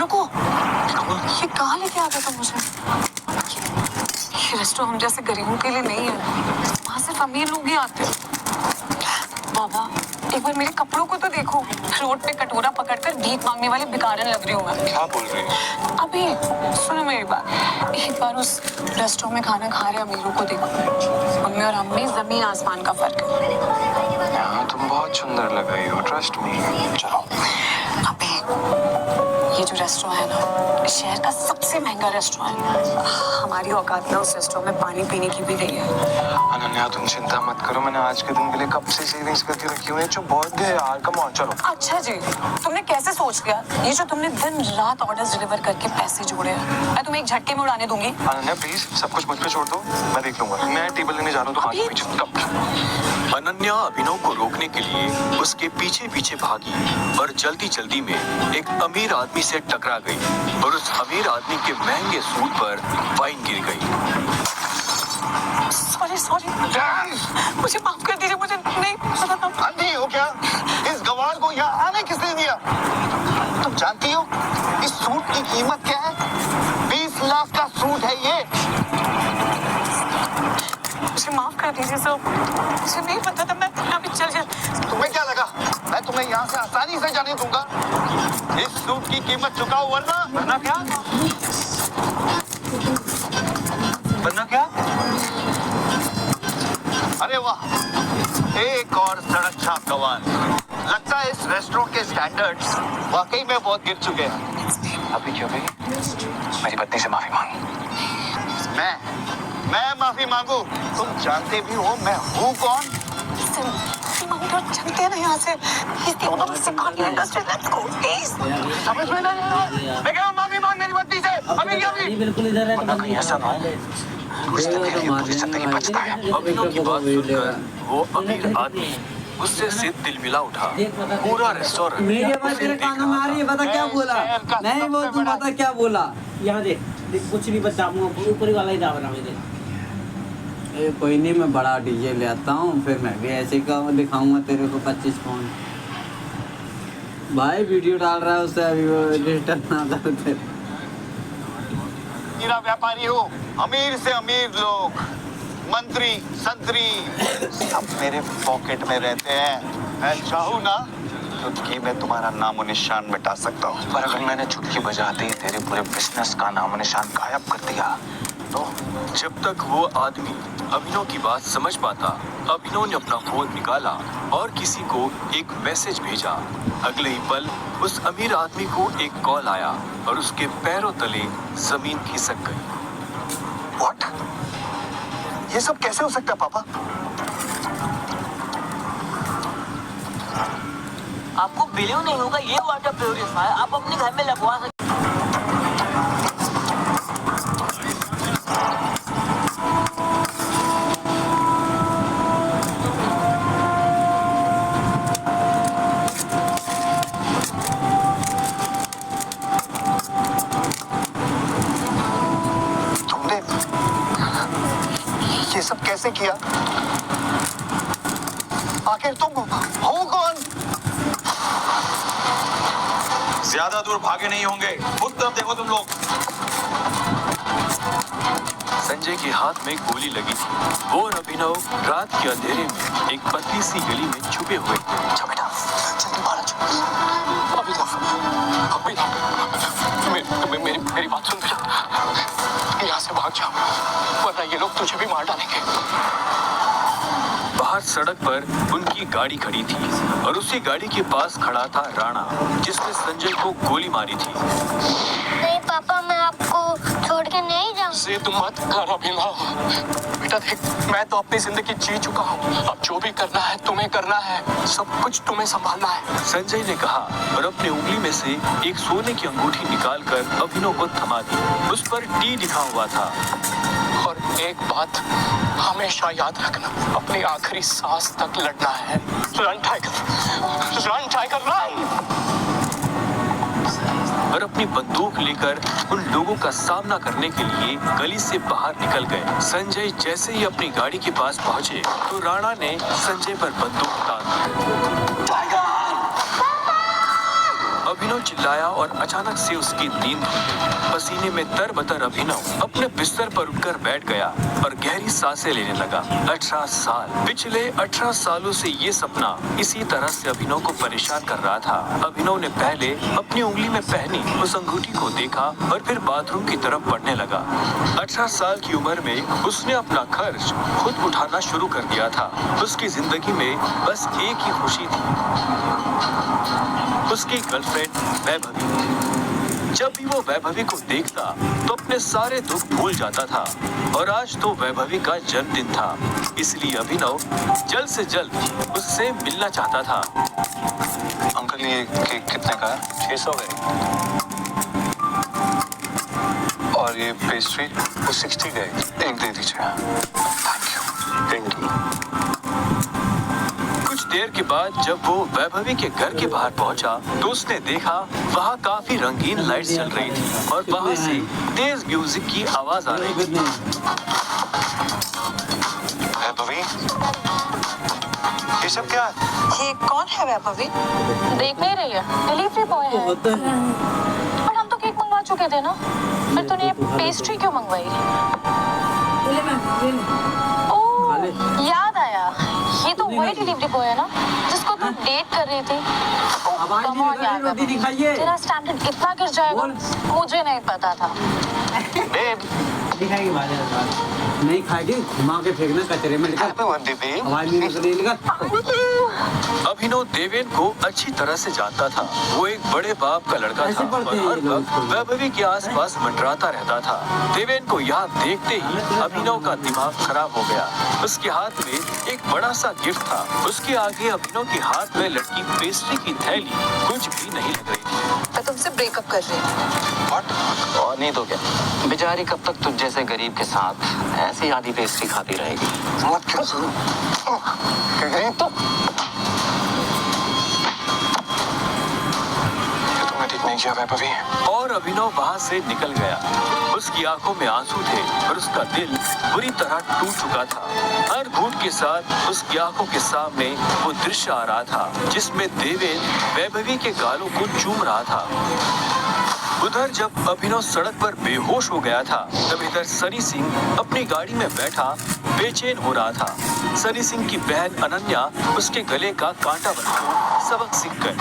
रुको, ये कहाँ लेके आ गया था मुझे? ये रेस्टोरेंट हम जैसे गरीबों के लिए नहीं है, वहाँ सिर्फ अमीर लोग ही आते हैं। बाबा, एक बार मेरे कपड़ों को तो देखो, रोड पे कटोरा पकड़कर भीख मांगने वाले भिखारन लग रही हूँ मैं। क्या बोल रही है? अभी सुनो मेरी बात, एक बार उस रेस्टोरेंट में खाना खा रहे अमीरों को देखो, उनमें और हम में जमीन आसमान का फर्क है। यहाँ तुम बहुत सुंदर लग रही हो, ट्रस्ट मी। चलो। अभी ये जो रेस्टोरेंट है ना, शहर का सबसे महंगा रेस्टोरेंट है। हमारी औकात में उस रेस्टोरेंट में पानी पीने की भी नहीं है। अनन्या तुम चिंता मत करो, मैंने आज के दिन के लिए कब से सेविंग्स करके रखी हुई है। जो बर्थडे है यार, कम ऑन चलो। अच्छा जी, तुमने कैसे सोच लिया? ये जो तुमने दिन रात ऑर्डर्स डिलीवर करके पैसे जोड़े हैं, मैं तुम्हें एक झटके में उड़ाने दूंगी। अनन्या प्लीज सब कुछ मुझ पे छोड़ दो, मैं देख लूंगा। मैं टेबल लेने जा रहा हूँ तो आगे पीछे कब। अनन्या अभिनव को रोकने के लिए उसके पीछे पीछे भागी और जल्दी जल्दी में एक अमीर आदमी से टकरा गई और उस अमीर आदमी के महंगे सूट पर वाइन गिर गई। सॉरी, मुझे माफ कर दीजिए, मुझे नहीं पता था। अंधी हो क्या? इस गवार को यहाँ आने किसने दिया? तुम जानती हो इस सूट की कीमत क्या है? 20 लाख का सूट है ये। मुझे माफ कर दीजिए सर, मुझे नहीं पता था। मैं अभी चल। तुम्हें क्या लगा मैं तुम्हें यहाँ से आसानी से जाने दूंगा? इस सूट की कीमत चुकाओ वरना क्या? बनना क्या? अरे वाह, एक और सड़क छाप गवार। लगता है इस रेस्टोरेंट के स्टैंडर्ड्स वाकई में बहुत गिर चुके हैं। अभी क्यों गई? मेरी पत्नी से माफी मांग। मैं माफी मांगू? तुम जानते भी हो मैं हूँ कौन? चलते हैं ना यहाँ से। समझ में नहीं आ रहा? मैं कह रहा हूँ माफी मांग मेरी पत्नी से अभी की अभी। बिल्कुल इधर है। कहीं ऐसा ना हो उसने तेरे लिए पूरी जिंदगी पछताया। अभिनव की बात सुनकर वो अमीर आदमी गुस्से से दिल मिला उठा। पूरा रेस्टोरेंट मेरी आवाज तेरे कानों में आ रही है, बता क्या बोला? नहीं वो तू बता क्या बोला? यहाँ देख कुछ नहीं बता, ऊपर वाला ही दाब रहा मुझे। कोई नहीं, मैं बड़ा डीजे ले आता हूँ, फिर मैं भी ऐसे का दिखाऊंगा तेरे को 25 पाउंड। भाई वीडियो डाल रहा है उससे, अभी वो डिजिटल ना करते। मेरा व्यापारी हो, अमीर से अमीर लोग, मंत्री संतरी सब मेरे पॉकेट में रहते हैं। मैं चाहूँ ना चुटकी में तुम्हारा नामो निशान मिटा सकता हूँ। पर अगर मैंने चुटकी बजाते ही तेरे पूरे बिजनेस का नामो निशान गायब कर दिया तो? जब तक वो आदमी अभिनव की बात समझ पाता, अभिनव ने अपना फोन निकाला और किसी को एक मैसेज भेजा। अगले ही पल उस अमीर आदमी को एक कॉल आया और उसके पैरों तले जमीन खिसक गई। What? ये सब कैसे हो सकता है पापा? आपको बिलीव नहीं होगा, ये वाटर प्योरीफायर आप अपने घर में लगवा सकते। ये सब कैसे किया? आखिर तुम हो कौन? ज्यादा दूर भागे नहीं होंगे, उस तरफ देखो तुम लोग। संजय के हाथ में गोली लगी थी। वो और अभिनव रात के अंधेरे में एक पतली सी गली में छुपे हुए थे। अच्छा बेटा, जल्दी बाहर आ जाओ। मेरी बात सुन बेटा, यहाँ से भाग जाओ वरना ये लोग तुझे भी मार डालेंगे। बाहर सड़क पर उनकी गाड़ी खड़ी थी और उसी गाड़ी के पास खड़ा था राणा, जिसने संजय को गोली मारी थी। नहीं पापा, मैं आपको छोड़ के नहीं जाऊँ। से तुम मत कर अभिनव। बेटा देख, मैं तो अपनी जिंदगी जी चुका हूँ, अब जो भी करना है तुम्हें करना है, सब कुछ तुम्हें संभालना है। संजय ने कहा और अपनी उंगली में से एक सोने की अंगूठी निकालकर अभिनव को थमा दी। उस पर टी लिखा हुआ था। और एक बात हमेशा याद रखना, अपनी आखिरी सांस तक लड़ना है। Run tiger, run tiger run. और अपनी बंदूक लेकर उन लोगों का सामना करने के लिए गली से बाहर निकल गए। संजय जैसे ही अपनी गाड़ी के पास पहुंचे तो राणा ने संजय पर बंदूक तान दी। अभिनव चिल्लाया और अचानक से उसकी नींद खुल गई। पसीने में तरबतर अभिनव अपने बिस्तर पर उठकर बैठ गया और गहरी सांसें लेने लगा। 18 साल, पिछले 18 सालों से ये सपना इसी तरह से अभिनव को परेशान कर रहा था। अभिनव ने पहले अपनी उंगली में पहनी उस अंगूठी को देखा और फिर बाथरूम की तरफ बढ़ने लगा। 18 साल की उम्र में उसने अपना खर्च खुद उठाना शुरू कर दिया था। उसकी जिंदगी में बस एक ही खुशी थी, उसकी गर्लफ्रेंड वैभवी। जब भी वो वैभवी को देखता तो अपने सारे दुख भूल जाता था और आज तो वैभवी का जन्मदिन था, इसलिए अभिनव जल्द से जल्द उससे मिलना चाहता था। अंकल ये केक कितने का है? 600 गए और ये पेस्ट्री? वो 60 गए। एक दे दीजिए। Thank you. कुछ देर के बाद जब वो वैभवी के घर के बाहर पहुंचा तो उसने देखा वहाँ काफी रंगीन लाइट्स चल रही थी और वहाँ से तेज म्यूजिक की आवाज आ रही थी। वैभवी, ये सब क्या है? ये कौन है वैभवी? देख नहीं रही है, डिलीवरी बॉय है। होता है पर हम तो केक मंगवा चुके थे ना, फिर तूने ये पेस्ट्री क्यों मंगवाई? ओह, याद आया, ये तो वही डिलीवरी बॉय है ना जिसको तू डेट कर रही थी। आवाज नहीं निकल रही, रोटी दिखाइए। तेरा स्टैंडर्ड इतना गिर जाएगा मुझे नहीं पता था। दिखाएगी बाजार नहीं खाएगी, घुमा के फेंकना कचरे में लेकर। आवाज नहीं निकल रही लेकर। अभिनव देवेन को अच्छी तरह से जानता था। वो एक बड़े बाप का लड़का ऐसे था और पढ़ते हैं हर ये लोग वक्त वैभवी के आसपास मंडराता रहता था। देवेन को यहाँ देखते ही अभिनव का दिमाग खराब हो गया। उसके हाथ में एक बड़ा सा गिफ्ट था। उसके आगे अभिनव के हाथ में लटकी पेस्ट्री की थैली कुछ भी नहीं लग रही थी। मैं तुमसे ब्रेकअप कर रही हूँ। और नहीं तो क्या, बेचारी कब तक तुझ जैसे गरीब के साथ ऐसी आधी पेस्ट्री खाती रहेगी। मत क्यों सुनो? तो तुमने ठीक नहीं किया वैभवी। और अभिनव वहाँ से निकल गया। उसकी आंखों में आंसू थे और उसका दिल बुरी तरह टूट चुका था। हर घूंट के साथ उसकी आंखों के सामने वो दृश्य आ रहा था जिसमें देवेन वैभवी के गालों को चूम रहा था। उधर जब अभिनव सड़क पर बेहोश हो गया था तब इधर सनी सिंह अपनी गाड़ी में बैठा बेचैन हो रहा था। सनी सिंह की बहन अनन्या उसके गले का कांटा बनकर सबक सीख गई।